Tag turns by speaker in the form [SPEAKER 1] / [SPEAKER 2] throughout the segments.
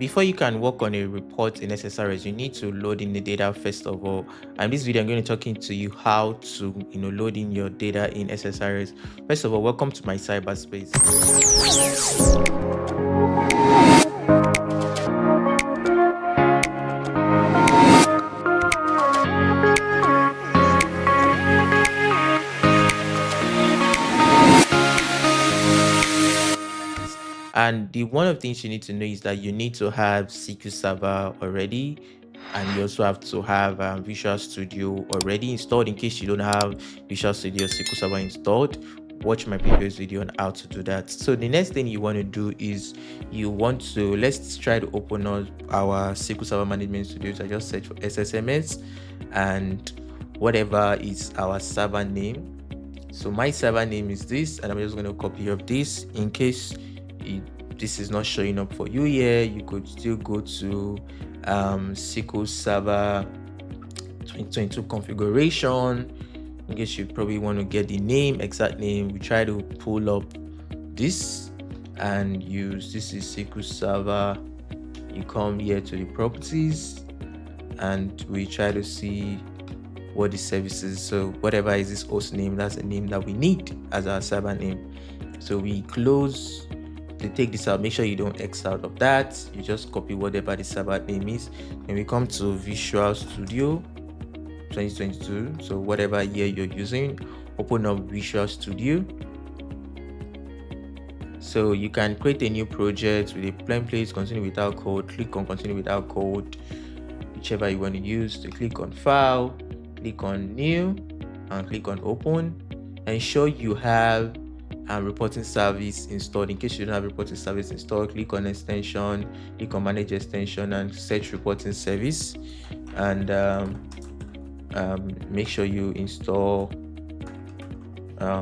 [SPEAKER 1] Before you can work on a report in SSRS, you need to load in the data first of all. And this video, I'm going to talking to you how to load in your data in SSRS. First of all, welcome to my cyberspace. And the one of the things you need to know is that you need to have SQL Server already, and you also have to have Visual Studio already installed. In case you don't have Visual Studio SQL Server installed, watch my previous video on how to do that. So the next thing you want to do is let's try to open up our SQL Server Management Studio. So I just search for SSMS and whatever is our server name. So my server name is this, and I'm just going to copy of this. In case this is not showing up for you here, you could still go to SQL Server 2022 configuration. In case you probably want to get the exact name, we try to pull up this and use this is SQL Server. You come here to the properties and we try to see what the service is. So whatever is this host name, that's the name that we need as our server name. So we close, they take this out, make sure you don't X out of that, you just copy whatever the server name is. And we come to Visual Studio 2022, so whatever year you're using, open up Visual Studio. So you can create a new project with a plain place, continue without code, click on continue without code, whichever you want to use. To click on file, click on new and click on open. Ensure you have reporting service installed. In case you don't have reporting service installed, click on extension, click on manage extension and search reporting service, and make sure you install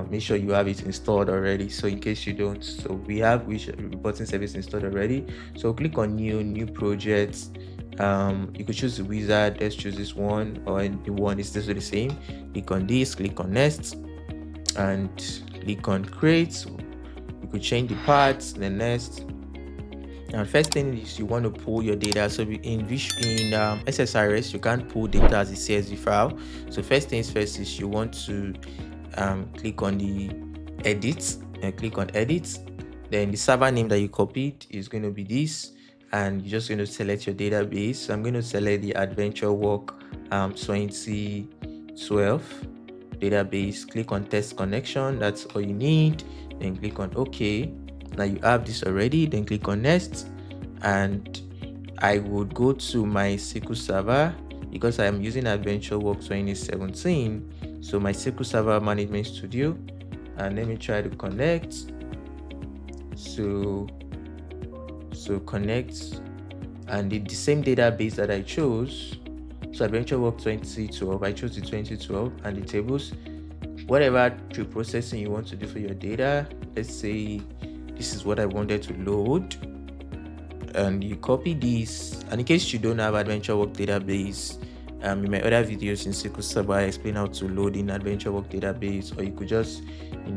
[SPEAKER 1] make sure you have it installed already. So in case you don't, so we have reporting service installed already. So click on new project. You could choose the wizard. Let's choose this one, or the one is the same. Click on this, click on next and click on create. You could change the parts, the next. And first thing is you want to pull your data. So in SSRS, you can't pull data as a CSV file. So first things first is you want to click on the edit and click on edit. Then the server name that you copied is going to be this, and you're just going to select your database. So I'm going to select the Adventure Work 2012 database. Click on test connection, that's all you need. Then click on OK. Now you have this already, then click on next, and I would go to my SQL Server because I am using Adventure Work 2017. So my SQL Server Management Studio, and let me try to connect. So connect, and the same database that I chose. So Adventure Work 2012, I chose the 2012 and the tables. Whatever pre-processing you want to do for your data, let's say this is what I wanted to load, and you copy this. And in case you don't have Adventure Work database, in my other videos in SQL Server, I explain how to load in Adventure Work database, or you could just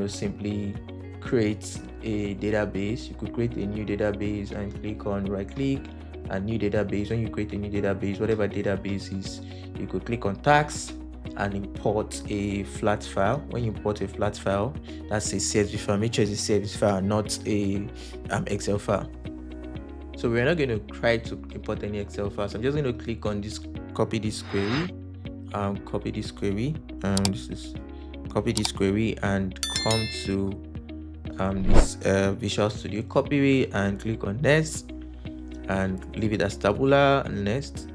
[SPEAKER 1] simply create a database. You could create a new database and click on right click and new database. When you create a new database, whatever database is, you could click on tags and import a flat file. When you import a flat file, that's a CSV file. Make sure it's a CSV file, not a Excel file. So we're not going to try to import any Excel files. I'm just going to click on this, copy this query, copy this query and come to this Visual Studio, copy it and click on next and leave it as tabular and next.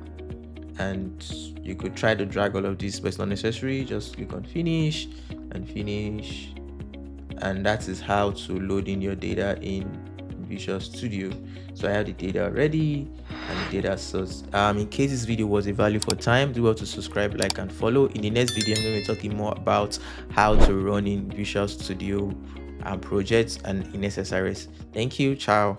[SPEAKER 1] And you could try to drag all of this, but it's not necessary. Just click on finish and finish, and that is how to load in your data in Visual Studio. So I have the data already and the data source. In case this video was a value for time, do well to subscribe, like and follow. In the next video, I'm going to be talking more about how to run in Visual Studio projects and in SSRS. Thank you. Ciao.